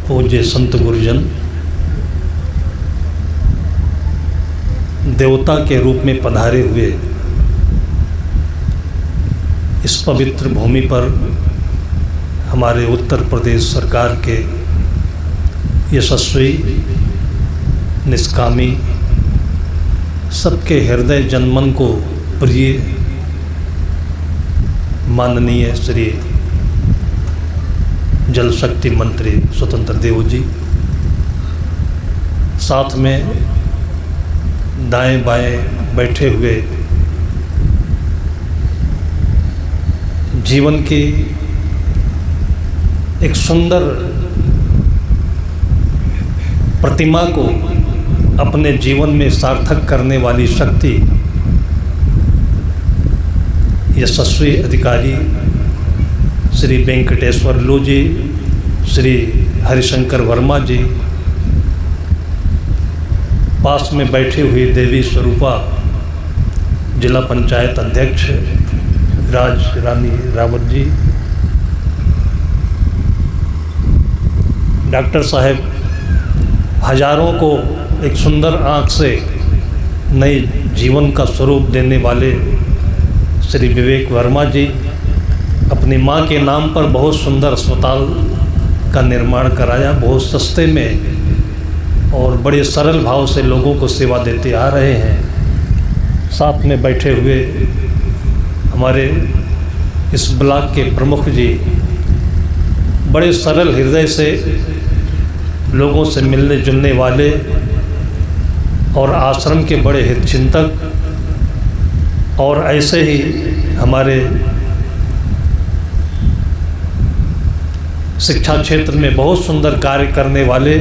पूज्य संत गुरुजन, देवता के रूप में पधारे हुए इस पवित्र भूमि पर हमारे उत्तर प्रदेश सरकार के यशस्वी, निष्कामी, सबके हृदय जनमन को प्रिय माननीय श्री जल शक्ति मंत्री स्वतंत्र देव जी, साथ में दाएं बाएं बैठे हुए जीवन की एक सुंदर प्रतिमा को अपने जीवन में सार्थक करने वाली शक्ति यशस्वी अधिकारी श्री वेंकटेश्वर लू जी, श्री हरिशंकर वर्मा जी, पास में बैठी हुई देवी स्वरूपा जिला पंचायत अध्यक्ष राज रानी रावत जी, डॉक्टर साहब हजारों को एक सुंदर आँख से नए जीवन का स्वरूप देने वाले श्री विवेक वर्मा जी, अपनी माँ के नाम पर बहुत सुंदर अस्पताल का निर्माण कराया, बहुत सस्ते में और बड़े सरल भाव से लोगों को सेवा देते आ रहे हैं। साथ में बैठे हुए हमारे इस ब्लॉक के प्रमुख जी, बड़े सरल हृदय से लोगों से मिलने जुलने वाले और आश्रम के बड़े हितचिंतक, और ऐसे ही हमारे शिक्षा क्षेत्र में बहुत सुंदर कार्य करने वाले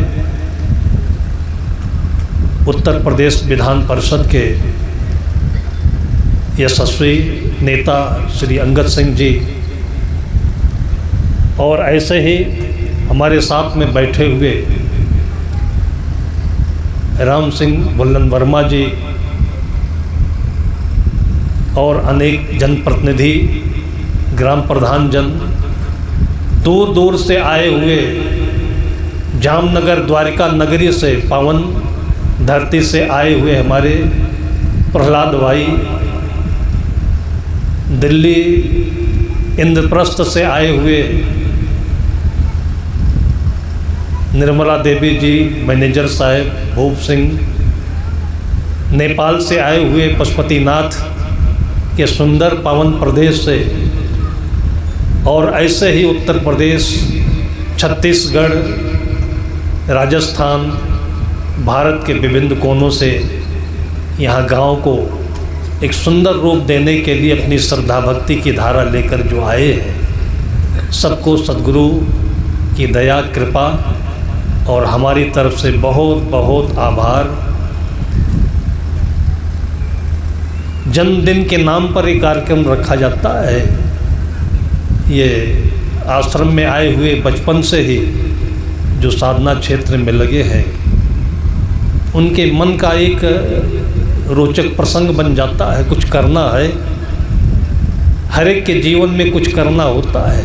उत्तर प्रदेश विधान परिषद के यशस्वी नेता श्री अंगद सिंह जी, और ऐसे ही हमारे साथ में बैठे हुए राम सिंह बुल्लन वर्मा जी और अनेक जनप्रतिनिधि, ग्राम प्रधान जन, दूर दूर से आए हुए जामनगर द्वारिका नगरी से, पावन धरती से आए हुए हमारे प्रहलाद भाई, दिल्ली इंद्रप्रस्थ से आए हुए निर्मला देवी जी, मैनेजर साहब भूप सिंह, नेपाल से आए हुए पशुपतिनाथ के सुंदर पावन प्रदेश से, और ऐसे ही उत्तर प्रदेश, छत्तीसगढ़, राजस्थान, भारत के विभिन्न कोनों से यहाँ गांव को एक सुंदर रूप देने के लिए अपनी श्रद्धा भक्ति की धारा लेकर जो आए हैं, सबको सद्गुरु की दया कृपा और हमारी तरफ से बहुत बहुत आभार। जन्मदिन के नाम पर एक कार्यक्रम रखा जाता है। ये आश्रम में आए हुए बचपन से ही जो साधना क्षेत्र में लगे हैं, उनके मन का एक रोचक प्रसंग बन जाता है। कुछ करना है, हर एक के जीवन में कुछ करना होता है,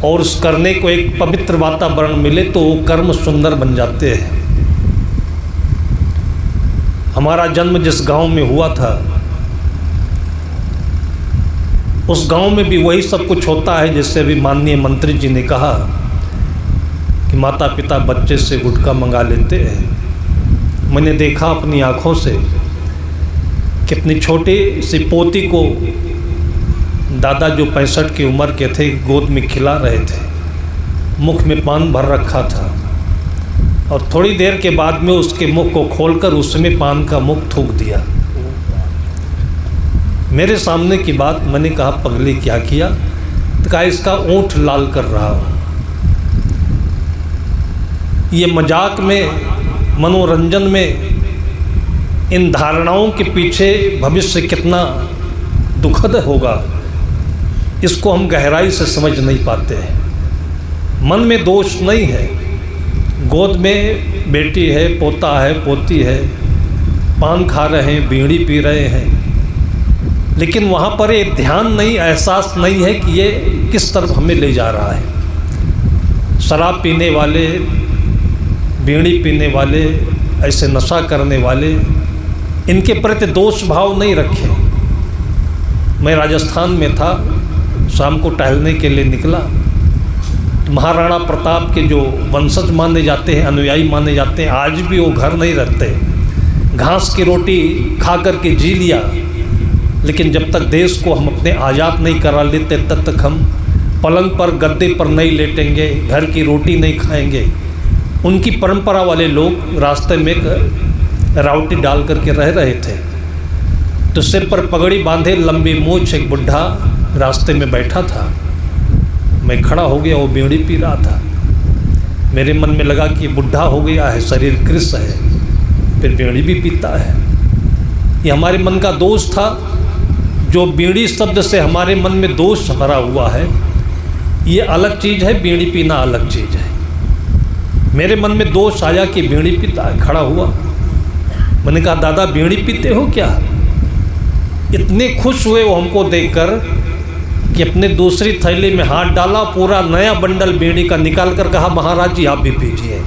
और उस करने को एक पवित्र वातावरण मिले तो वो कर्म सुंदर बन जाते हैं। हमारा जन्म जिस गांव में हुआ था, उस गांव में भी वही सब कुछ होता है जिससे अभी माननीय मंत्री जी ने कहा कि माता पिता बच्चे से गुटखा मंगा लेते हैं। मैंने देखा अपनी आँखों से कि अपनी छोटी सी पोती को दादा जो 65 की उम्र के थे गोद में खिला रहे थे, मुख में पान भर रखा था, और थोड़ी देर के बाद में उसके मुख को खोलकर उसमें पान का मुख थूक दिया। मेरे सामने की बात, मैंने कहा पगली क्या किया? तो कहा इसका ओंठ लाल कर रहा हूँ। ये मजाक में, मनोरंजन में, इन धारणाओं के पीछे भविष्य कितना दुखद होगा, इसको हम गहराई से समझ नहीं पाते हैं। मन में दोष नहीं है, गोद में बेटी है, पोता है, पोती है, पान खा रहे हैं, बीड़ी पी रहे हैं, लेकिन वहाँ पर ये ध्यान नहीं, एहसास नहीं है कि ये किस तरफ हमें ले जा रहा है। शराब पीने वाले, बीड़ी पीने वाले, ऐसे नशा करने वाले, इनके प्रति दोष भाव नहीं रखे। मैं राजस्थान में था, शाम को टहलने के लिए निकला। महाराणा प्रताप के जो वंशज माने जाते हैं, अनुयायी माने जाते हैं, आज भी वो घर नहीं रहते। घास की रोटी खा कर के जी लिया, लेकिन जब तक देश को हम अपने आज़ाद नहीं करा लेते तब तक हम पलंग पर, गद्दे पर नहीं लेटेंगे, घर की रोटी नहीं खाएंगे। उनकी परंपरा वाले लोग रास्ते में रावटी डाल करके रह रहे थे। तो सिर पर पगड़ी बांधे, लंबी मूंछ एक बुढ़ा रास्ते में बैठा था। मैं खड़ा हो गया, वो बीड़ी पी रहा था। मेरे मन में लगा कि बुढ़ा हो गया है, शरीर कृश है, फिर बीड़ी भी पीता है। ये हमारे मन का दोष था। जो बीड़ी शब्द से हमारे मन में दोष भरा हुआ है, ये अलग चीज़ है, बीड़ी पीना अलग चीज़ है। मेरे मन में दोष आया कि बीड़ी पीता है, खड़ा हुआ। मैंने कहा, दादा बीड़ी पीते हो क्या? इतने खुश हुए वो हमको देखकर कि अपने दूसरी थैली में हाथ डाला, पूरा नया बंडल बीड़ी का निकाल कर कहा, महाराज जी आप भी पीजिए।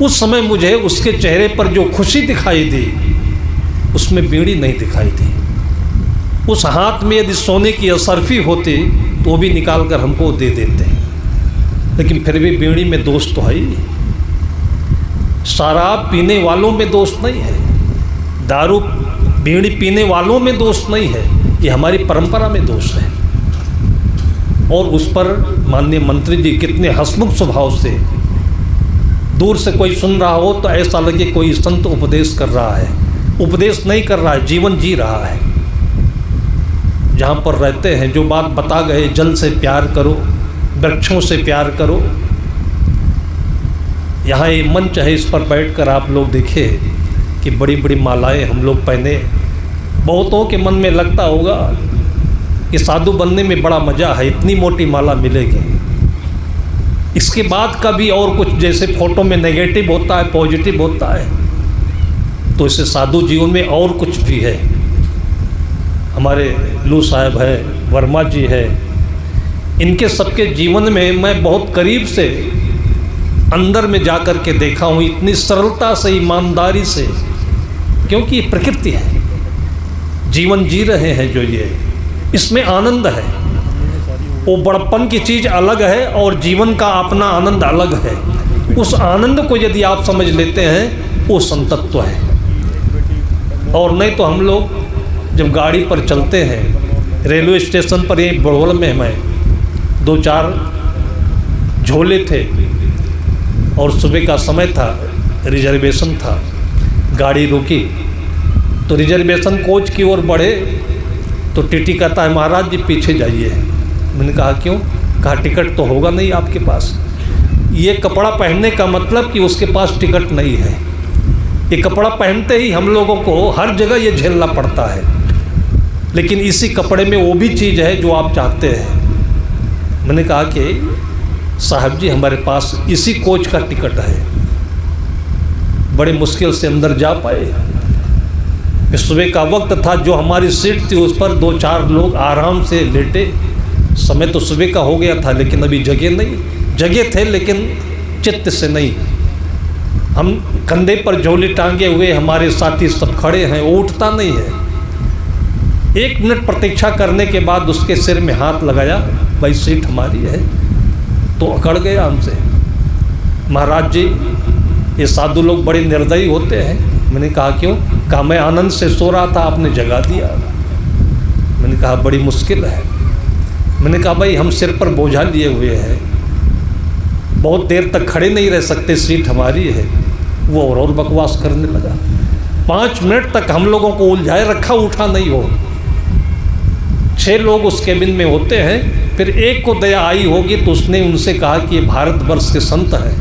उस समय मुझे उसके चेहरे पर जो खुशी दिखाई दी, उसमें बीड़ी नहीं दिखाई दी। उस हाथ में यदि सोने की असरफी होती तो वो भी निकाल कर हमको दे देते, लेकिन फिर भी बीड़ी में दोष तो है ही। शराब पीने वालों में दोष नहीं है, दारू बीड़ी पीने वालों में दोष नहीं है, ये हमारी परंपरा में दोष है। और उस पर माननीय मंत्री जी कितने हंसमुख स्वभाव से, दूर से कोई सुन रहा हो तो ऐसा लगे कोई संत उपदेश कर रहा है। उपदेश नहीं कर रहा है, जीवन जी रहा है। जहाँ पर रहते हैं जो बात बता गए, जल से प्यार करो, वृक्षों से प्यार करो। यहाँ ये मंच है, इस पर बैठकर आप लोग देखें कि बड़ी बड़ी मालाएं हम लोग पहने। बहुतों के मन में लगता होगा कि साधु बनने में बड़ा मज़ा है, इतनी मोटी माला मिलेगी। इसके बाद का भी और कुछ, जैसे फोटो में नेगेटिव होता है, पॉजिटिव होता है, तो इससे साधु जीवन में और कुछ भी है। हमारे लू साहब है, वर्मा जी है, इनके सबके जीवन में मैं बहुत करीब से अंदर में जा कर के देखा हूँ, इतनी सरलता से, ईमानदारी से, क्योंकि ये प्रकृति है, जीवन जी रहे हैं जो ये, इसमें आनंद है। वो बड़प्पन की चीज़ अलग है और जीवन का अपना आनंद अलग है। उस आनंद को यदि आप समझ लेते हैं, वो संतत्व है। और नहीं तो हम लोग जब गाड़ी पर चलते हैं, रेलवे स्टेशन पर, यही बड़ोल में मैं 2-4 झोले थे और सुबह का समय था, रिजर्वेशन था। गाड़ी रुकी तो रिजर्वेशन कोच की ओर बढ़े तो टीटी कहता है, महाराज जी पीछे जाइए। मैंने कहा क्यों? कहा टिकट तो होगा नहीं आपके पास। ये कपड़ा पहनने का मतलब कि उसके पास टिकट नहीं है। ये कपड़ा पहनते ही हम लोगों को हर जगह ये झेलना पड़ता है, लेकिन इसी कपड़े में वो भी चीज़ है जो आप चाहते हैं। मैंने कहा कि साहब जी हमारे पास इसी कोच का टिकट है। बड़े मुश्किल से अंदर जा पाए। सुबह का वक्त था, जो हमारी सीट थी उस पर 2-4 लोग आराम से लेटे। समय तो सुबह का हो गया था, लेकिन अभी जगह नहीं, जगह थे लेकिन चित्त से नहीं। हम कंधे पर झोली टांगे हुए, हमारे साथी सब खड़े हैं, वो उठता नहीं है। 1 मिनट प्रतीक्षा करने के बाद उसके सिर में हाथ लगाया, भाई सीट हमारी है, तो अकड़ गया हमसे। महाराज जी ये साधु लोग बड़े निर्दयी होते हैं। मैंने कहा क्यों? कहा मैं आनंद से सो रहा था, आपने जगा दिया। मैंने कहा बड़ी मुश्किल है। मैंने कहा भाई हम सिर पर बोझा लिए हुए हैं, बहुत देर तक खड़े नहीं रह सकते, सीट हमारी है। वो और बकवास करने लगा। 5 मिनट तक हम लोगों को उलझाए रखा, उठा नहीं हो। 6 लोग उस केबिन में होते हैं। फिर एक को दया आई होगी तो उसने उनसे कहा कि ये भारतवर्ष के संत हैं,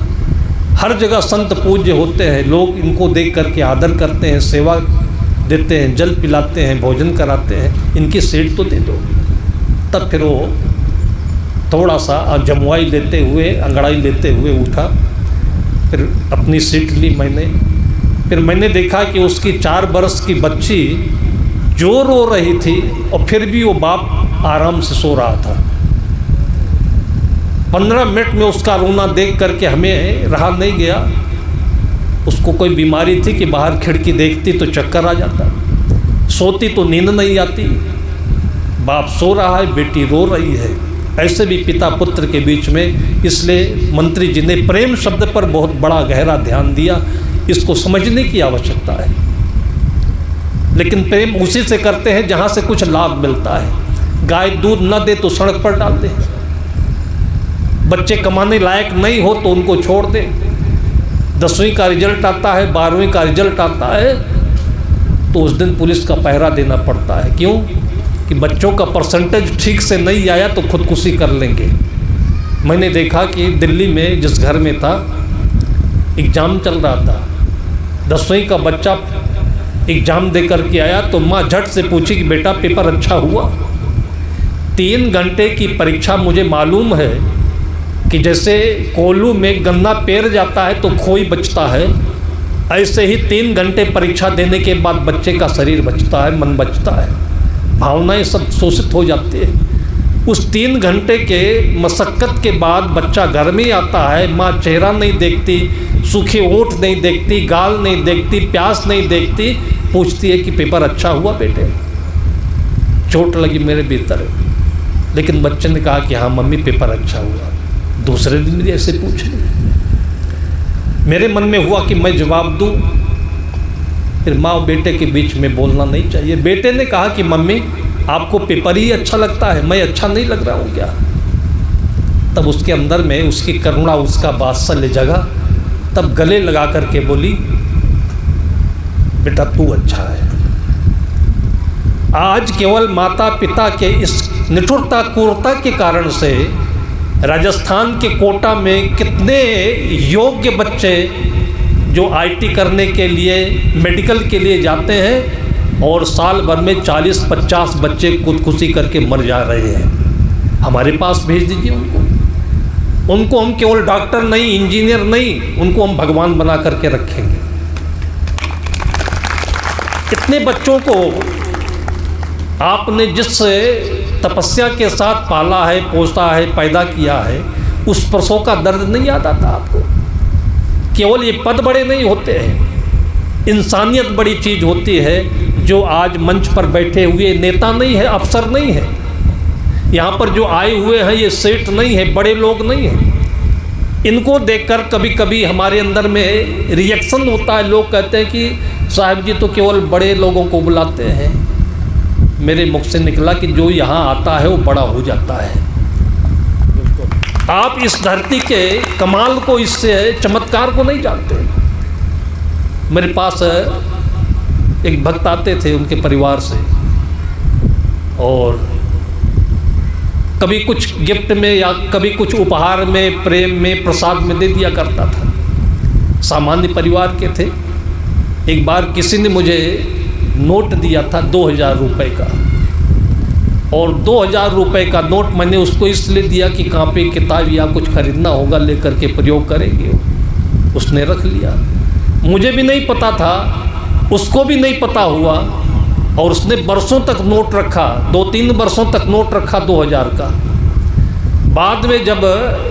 हर जगह संत पूज्य होते हैं, लोग इनको देख करके आदर करते हैं, सेवा देते हैं, जल पिलाते हैं, भोजन कराते हैं, इनकी सीट तो दे दो। तब फिर वो थोड़ा सा जमुआई लेते हुए, अंगड़ाई लेते हुए उठा, फिर अपनी सीट ली मैंने। फिर मैंने देखा कि उसकी 4 बरस की बच्ची जो रो रही थी और फिर भी वो बाप आराम से सो रहा था। 15 मिनट में उसका रोना देख करके हमें रहा नहीं गया। उसको कोई बीमारी थी कि बाहर खिड़की देखती तो चक्कर आ जाता, सोती तो नींद नहीं आती। बाप सो रहा है, बेटी रो रही है, ऐसे भी पिता पुत्र के बीच में। इसलिए मंत्री जी ने प्रेम शब्द पर बहुत बड़ा गहरा ध्यान दिया। इसको समझने की आवश्यकता है। लेकिन प्रेम उसी से करते हैं जहाँ से कुछ लाभ मिलता है। गाय दूध न दे तो सड़क पर डाल दे, बच्चे कमाने लायक नहीं हो तो उनको छोड़ दे। 10वीं का रिजल्ट आता है, 12वीं का रिजल्ट आता है तो उस दिन पुलिस का पहरा देना पड़ता है। क्यों? कि बच्चों का परसेंटेज ठीक से नहीं आया तो खुदकुशी कर लेंगे। मैंने देखा कि दिल्ली में जिस घर में था, एग्ज़ाम चल रहा था, 10वीं का बच्चा एग्ज़ाम दे कर के आया तो माँ झट से पूछी कि बेटा पेपर अच्छा हुआ? 3 घंटे की परीक्षा। मुझे मालूम है कि जैसे कोल्हू में गन्ना पेर जाता है तो खोई बचता है, ऐसे ही 3 घंटे परीक्षा देने के बाद बच्चे का शरीर बचता है, मन बचता है, भावनाएं सब शोषित हो जाती है। उस 3 घंटे के मशक्क़त के बाद बच्चा घर में आता है, माँ चेहरा नहीं देखती, सूखे ओठ नहीं देखती, गाल नहीं देखती, प्यास नहीं देखती, पूछती है कि पेपर अच्छा हुआ बेटे? चोट लगी मेरे भीतर। लेकिन बच्चे ने कहा कि हाँ मम्मी पेपर अच्छा हुआ। दूसरे दिन भी ऐसे पूछ लिया। मेरे मन में हुआ कि मैं जवाब दूं, फिर माँ और बेटे के बीच में बोलना नहीं चाहिए। बेटे ने कहा कि मम्मी आपको पेपर ही अच्छा लगता है, मैं अच्छा नहीं लग रहा हूँ क्या? तब उसके अंदर में उसकी करुणा, उसका वात्सल्य जगा। तब गले लगा करके बोली बेटा तू अच्छा है। आज केवल माता पिता के इस निठुरता क्रूरता के कारण से राजस्थान के कोटा में कितने योग्य बच्चे जो आईटी करने के लिए, मेडिकल के लिए जाते हैं और साल भर में 40-50 बच्चे खुदकुशी करके मर जा रहे हैं। हमारे पास भेज दीजिए उनको हम केवल डॉक्टर नहीं, इंजीनियर नहीं, उनको हम भगवान बना करके रखेंगे। इतने बच्चों को आपने जिस तपस्या के साथ पाला है, पोसा है, पैदा किया है, उस प्रसव का दर्द नहीं याद आता आपको? केवल ये पद बड़े नहीं होते हैं, इंसानियत बड़ी चीज़ होती है। जो आज मंच पर बैठे हुए नेता नहीं है, अफसर नहीं है, यहाँ पर जो आए हुए हैं ये सेठ नहीं है, बड़े लोग नहीं हैं। इनको देखकर कभी कभी हमारे अंदर में रिएक्शन होता है। लोग कहते हैं कि साहब जी तो केवल बड़े लोगों को बुलाते हैं। मेरे मुख से निकला कि जो यहाँ आता है वो बड़ा हो जाता है। आप इस धरती के कमाल को, इससे चमत्कार को नहीं जानते। मेरे पास एक भक्त आते थे उनके परिवार से, और कभी कुछ गिफ्ट में या कभी कुछ उपहार में, प्रेम में, प्रसाद में दे दिया करता था। सामान्य परिवार के थे। एक बार किसी ने मुझे नोट दिया था 2000 रुपये का, और 2000 रुपये का नोट मैंने उसको इसलिए दिया कि कॉपी किताब या कुछ खरीदना होगा, लेकर के प्रयोग करेंगे। उसने रख लिया। मुझे भी नहीं पता था, उसको भी नहीं पता हुआ, और उसने बरसों तक नोट रखा, 2-3 वर्षों तक नोट रखा 2000 का। बाद में जब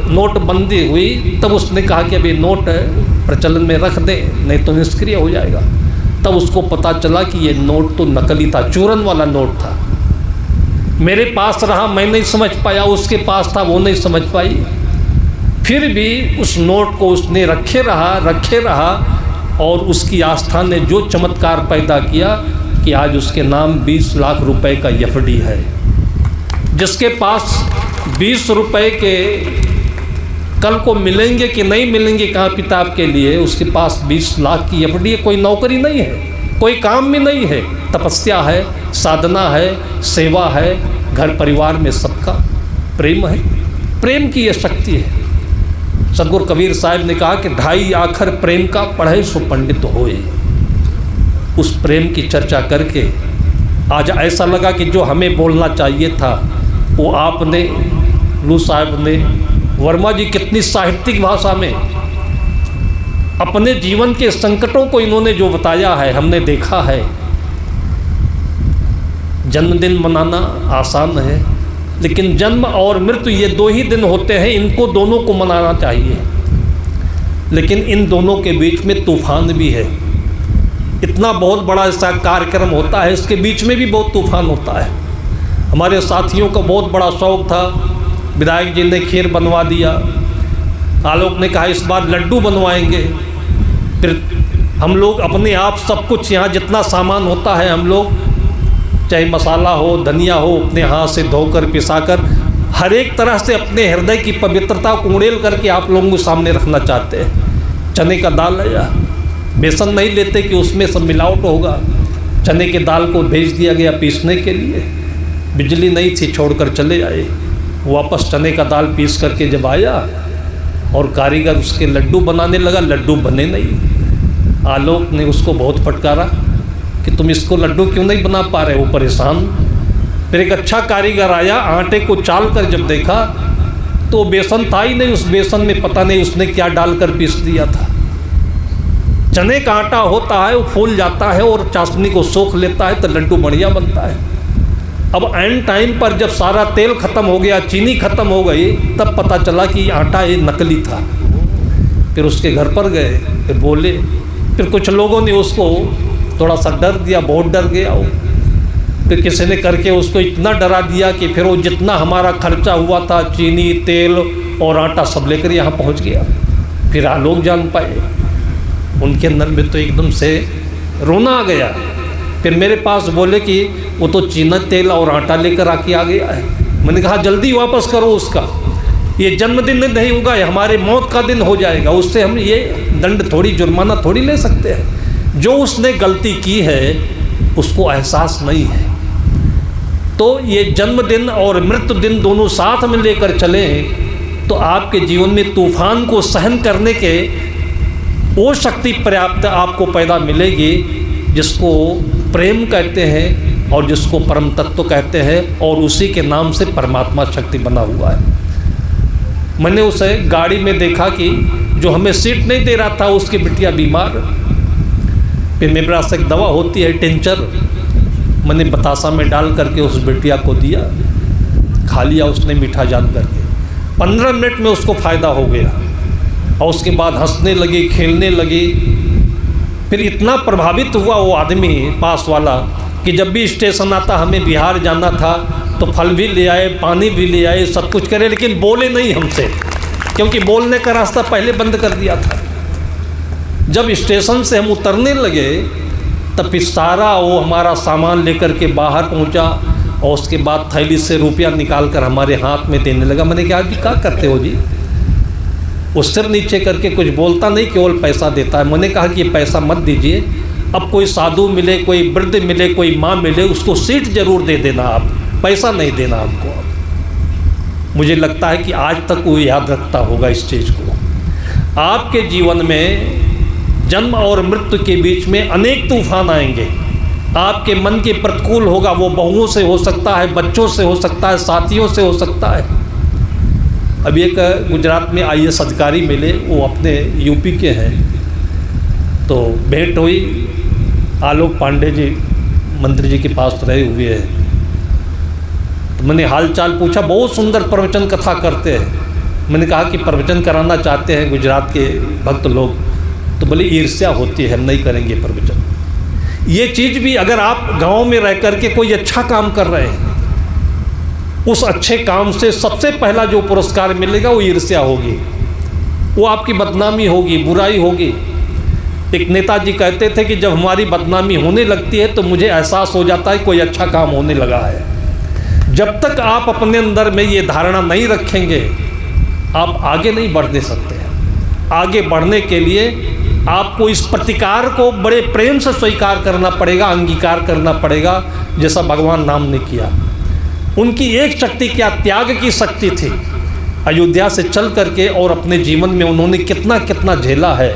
नोटबंदी हुई तब उसने कहा कि अभी नोट प्रचलन में रख दें, नहीं तो निष्क्रिय हो जाएगा। तब उसको पता चला कि ये नोट तो नकली था, चूरन वाला नोट था। मेरे पास रहा, मैं नहीं समझ पाया, उसके पास था, वो नहीं समझ पाई। फिर भी उस नोट को उसने रखे रहा, और उसकी आस्था ने जो चमत्कार पैदा किया कि आज उसके नाम 20 लाख रुपए का एफडी है। जिसके पास 20 रुपए के कल को मिलेंगे कि नहीं मिलेंगे कॉपी किताब के लिए, उसके पास 20 लाख की एफडी है। कोई नौकरी नहीं है, कोई काम भी नहीं है, तपस्या है, साधना है, सेवा है, घर परिवार में सबका प्रेम है। प्रेम की ये शक्ति है। सदगुरु कबीर साहब ने कहा कि 2.5 आखर प्रेम का पढ़े सो पंडित होए। उस प्रेम की चर्चा करके आज ऐसा लगा कि जो हमें बोलना चाहिए था वो आपने, लू साहब ने, वर्मा जी कितनी साहित्यिक भाषा में अपने जीवन के संकटों को इन्होंने जो बताया है, हमने देखा है। जन्मदिन मनाना आसान है, लेकिन जन्म और मृत्यु ये 2 ही दिन होते हैं, इनको दोनों को मनाना चाहिए। लेकिन इन दोनों के बीच में तूफान भी है। इतना बहुत बड़ा इसका कार्यक्रम होता है, इसके बीच में भी बहुत तूफान होता है। हमारे साथियों का बहुत बड़ा शौक़ था, विधायक जी ने खीर बनवा दिया, आलोक ने कहा इस बार लड्डू बनवाएंगे। फिर हम लोग अपने आप सब कुछ यहाँ जितना सामान होता है हम लोग, चाहे मसाला हो, धनिया हो, अपने हाथ से धोकर पिसाकर हर एक तरह से अपने हृदय की पवित्रता को उड़ेल करके आप लोगों के सामने रखना चाहते हैं। चने का दाल है, बेसन नहीं लेते कि उसमें सब मिलावट होगा। चने के दाल को भेज दिया गया पीसने के लिए, बिजली नहीं थी, छोड़कर चले आए। वापस चने का दाल पीस करके जब आया और कारीगर उसके लड्डू बनाने लगा, लड्डू बने नहीं। आलोक ने उसको बहुत फटकारा कि तुम इसको लड्डू क्यों नहीं बना पा रहे हो, परेशान। फिर एक अच्छा कारीगर आया, आटे को चाल कर जब देखा तो बेसन था ही नहीं, उस बेसन में पता नहीं उसने क्या डालकर पीस दिया था। चने का आटा होता है, वो फूल जाता है और चाशनी को सोख लेता है तो लड्डू बढ़िया बनता है। अब एंड टाइम पर जब सारा तेल ख़त्म हो गया, चीनी ख़त्म हो गई, तब पता चला कि आटा ये नकली था। फिर उसके घर पर गए, फिर बोले, फिर कुछ लोगों ने उसको थोड़ा सा डर दिया, बहुत डर गया वो। फिर किसी ने करके उसको इतना डरा दिया कि फिर वो जितना हमारा खर्चा हुआ था, चीनी, तेल और आटा सब लेकर यहाँ पहुँच गया। फिर आलोक जान पाए, उनके अंदर में तो एकदम से रोना आ गया। फिर मेरे पास बोले कि वो तो चीनी, तेल और आटा लेकर आके आ गया है। मैंने कहा जल्दी वापस करो उसका, ये जन्मदिन नहीं होगा, ये हमारे मौत का दिन हो जाएगा, उससे हम ये दंड थोड़ी, जुर्माना थोड़ी ले सकते हैं। जो उसने गलती की है उसको एहसास नहीं है। तो ये जन्मदिन और मृत्यु दिन दोनों साथ में लेकर चलें तो आपके जीवन में तूफान को सहन करने के वो शक्ति पर्याप्त आपको पैदा मिलेगी, जिसको प्रेम कहते हैं और जिसको परम तत्व कहते हैं, और उसी के नाम से परमात्मा शक्ति बना हुआ है। मैंने उसे गाड़ी में देखा कि जो हमें सीट नहीं दे रहा था उसकी बिटिया बीमार। फिर मेरे पास एक दवा होती है टिंचर, मैंने बतासा में डाल करके उस बिटिया को दिया, खा लिया उसने मीठा जान करके। 15 मिनट में उसको फ़ायदा हो गया और उसके बाद हंसने लगी, खेलने लगी। फिर इतना प्रभावित हुआ वो आदमी पास वाला कि जब भी स्टेशन आता, हमें बिहार जाना था, तो फल भी ले आए, पानी भी ले आए, सब कुछ करे, लेकिन बोले नहीं हमसे, क्योंकि बोलने का रास्ता पहले बंद कर दिया था। जब स्टेशन से हम उतरने लगे तब फिर सारा वो हमारा सामान लेकर के बाहर पहुंचा और उसके बाद थैली से रुपया निकाल कर हमारे हाथ में देने लगा। मैंने कहा जी क्या करते हो जी? वो सिर नीचे करके कुछ बोलता नहीं, केवल पैसा देता है। मैंने कहा कि ये पैसा मत दीजिए, अब कोई साधु मिले, कोई वृद्ध मिले, कोई माँ मिले, उसको सीट जरूर दे देना, आप पैसा नहीं देना आपको। मुझे लगता है कि आज तक वो याद रखता होगा इस चीज़ को। आपके जीवन में जन्म और मृत्यु के बीच में अनेक तूफान आएंगे। आपके मन के प्रतिकूल होगा, वो बहुओं से हो सकता है, बच्चों से हो सकता है, साथियों से हो सकता है। अभी एक गुजरात में IAS अधिकारी मिले, वो अपने यूपी के हैं, तो भेंट हुई। आलोक पांडे जी मंत्री जी के पास रहे हुए हैं, तो मैंने हाल चाल पूछा। बहुत सुंदर प्रवचन कथा करते हैं। मैंने कहा कि प्रवचन कराना चाहते हैं गुजरात के भक्त लोग, तो बोले ईर्ष्या होती है, हम नहीं करेंगे प्रवचन। ये चीज़ भी अगर आप गांव में रह कर के कोई अच्छा काम कर रहे हैं, उस अच्छे काम से सबसे पहला जो पुरस्कार मिलेगा वो ईर्ष्या होगी, वो आपकी बदनामी होगी, बुराई होगी। एक नेताजी कहते थे कि जब हमारी बदनामी होने लगती है तो मुझे एहसास हो जाता है कोई अच्छा काम होने लगा है। जब तक आप अपने अंदर में ये धारणा नहीं रखेंगे, आप आगे नहीं बढ़ने सकते। आगे बढ़ने के लिए आपको इस प्रतिकार को बड़े प्रेम से स्वीकार करना पड़ेगा, अंगीकार करना पड़ेगा, जैसा भगवान राम ने किया। उनकी एक शक्ति क्या, त्याग की शक्ति थी। अयोध्या से चल करके और अपने जीवन में उन्होंने कितना कितना झेला है,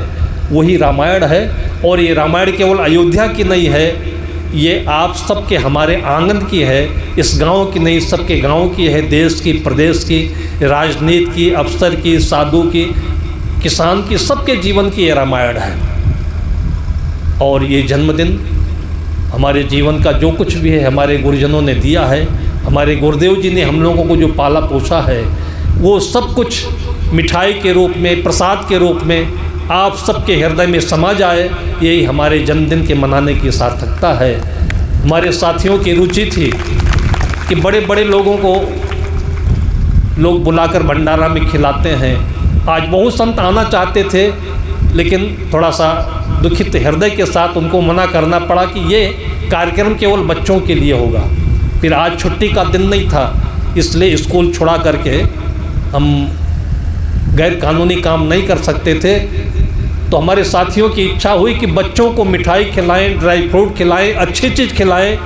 वही रामायण है। और ये रामायण केवल अयोध्या की नहीं है, ये आप सबके हमारे आंगन की है, इस गांव की नहीं, सबके गांव की है, देश की, प्रदेश की, राजनीति की, अफसर की, साधु की, किसान की, सबके जीवन की ये रामायण है। और ये जन्मदिन हमारे जीवन का जो कुछ भी है हमारे गुरुजनों ने दिया है, हमारे गुरुदेव जी ने हम लोगों को जो पाला पोसा है, वो सब कुछ मिठाई के रूप में, प्रसाद के रूप में आप सबके हृदय में समा जाए, यही हमारे जन्मदिन के मनाने की सार्थकता है। हमारे साथियों की रुचि थी कि बड़े बड़े लोगों को लोग बुलाकर भंडारा में खिलाते हैं। आज बहुत संत आना चाहते थे, लेकिन थोड़ा सा दुखित हृदय के साथ उनको मना करना पड़ा कि ये कार्यक्रम केवल बच्चों के लिए होगा। फिर आज छुट्टी का दिन नहीं था, इसलिए स्कूल छुड़ा करके हम गैर कानूनी काम नहीं कर सकते थे। तो हमारे साथियों की इच्छा हुई कि बच्चों को मिठाई खिलाएं, ड्राई फ्रूट खिलाएं, अच्छी चीज़ खिलाएं,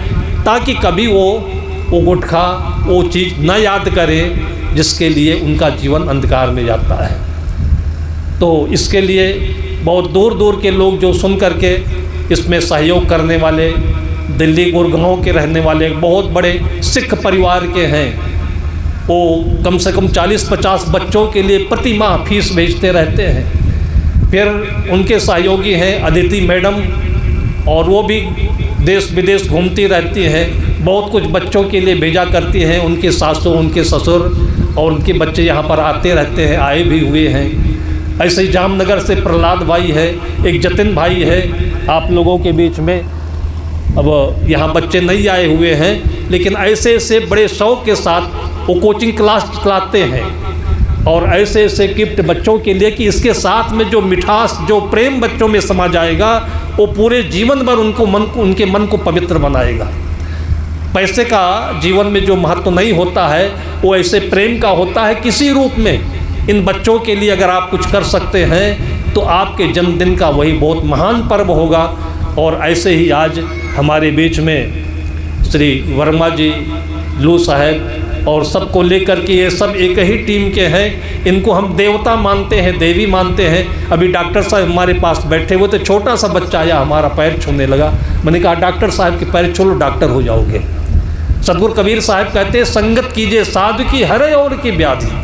ताकि कभी वो गुटखा, वो चीज़ न याद करें जिसके लिए उनका जीवन अंधकार में जाता है। तो इसके लिए बहुत दूर दूर के लोग जो सुन करके इसमें सहयोग करने वाले, दिल्ली गुड़गांव के रहने वाले बहुत बड़े सिख परिवार के हैं, वो कम से कम 40-50 बच्चों के लिए प्रति माह फीस भेजते रहते हैं। फिर उनके सहयोगी हैं अदिति मैडम, और वो भी देश विदेश घूमती रहती हैं, बहुत कुछ बच्चों के लिए भेजा करती हैं। उनके सासू, उनके ससुर और उनके बच्चे यहाँ पर आते रहते हैं, आए भी हुए हैं। ऐसे ही जामनगर से प्रहलाद भाई है, एक जतिन भाई है आप लोगों के बीच में। अब यहाँ बच्चे नहीं आए हुए हैं, लेकिन ऐसे ऐसे बड़े शौक़ के साथ वो कोचिंग क्लास चलाते हैं, और ऐसे ऐसे गिफ्ट बच्चों के लिए कि इसके साथ में जो मिठास, जो प्रेम बच्चों में समा जाएगा, वो पूरे जीवन भर उनके मन को पवित्र बनाएगा। पैसे का जीवन में जो महत्व नहीं होता है, वो ऐसे प्रेम का होता है किसी रूप में। इन बच्चों के लिए अगर आप कुछ कर सकते हैं तो आपके जन्मदिन का वही बहुत महान पर्व होगा। और ऐसे ही आज हमारे बीच में श्री वर्मा जी, लू साहब और सबको लेकर के, ये सब एक ही टीम के हैं। इनको हम देवता मानते हैं, देवी मानते हैं। अभी डॉक्टर साहब हमारे पास बैठे हुए थे, छोटा सा बच्चा आया, हमारा पैर छूने लगा। मैंने कहा डॉक्टर साहब के पैर छू लो, डॉक्टर हो जाओगे। सतगुरु कबीर साहब कहते हैं, संगत कीजिए साधु की, हरे और की व्याधि।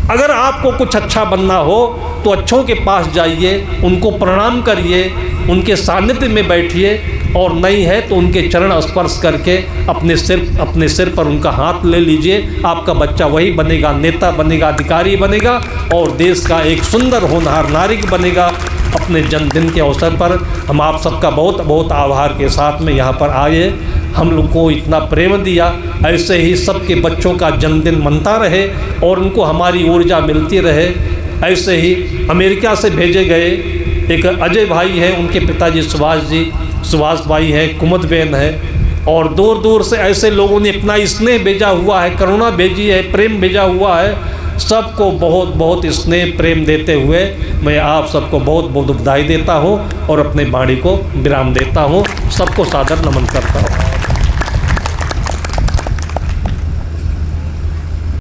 अगर आपको कुछ अच्छा बनना हो तो अच्छों के पास जाइए, उनको प्रणाम करिए, उनके सानिध्य में बैठिए, और नहीं है तो उनके चरण स्पर्श करके अपने सिर पर उनका हाथ ले लीजिए। आपका बच्चा वही बनेगा, नेता बनेगा, अधिकारी बनेगा, और देश का एक सुंदर होनहार नागरिक बनेगा। अपने जन्मदिन के अवसर पर हम आप सबका बहुत बहुत आभार के साथ में यहाँ पर आए, हम लोग को इतना प्रेम दिया। ऐसे ही सबके बच्चों का जन्मदिन मनता रहे और उनको हमारी ऊर्जा मिलती रहे। ऐसे ही अमेरिका से भेजे गए एक अजय भाई हैं, उनके पिताजी सुभाष भाई हैं, कुमुद बहन है, और दूर दूर से ऐसे लोगों ने अपना स्नेह भेजा हुआ है, करुणा भेजी है, प्रेम भेजा हुआ है। सबको बहुत बहुत स्नेह प्रेम देते हुए मैं आप सबको बहुत बहुत बधाई देता हूँ और अपने वाणी को विराम देता हूँ। सबको सादर नमन करता हूँ।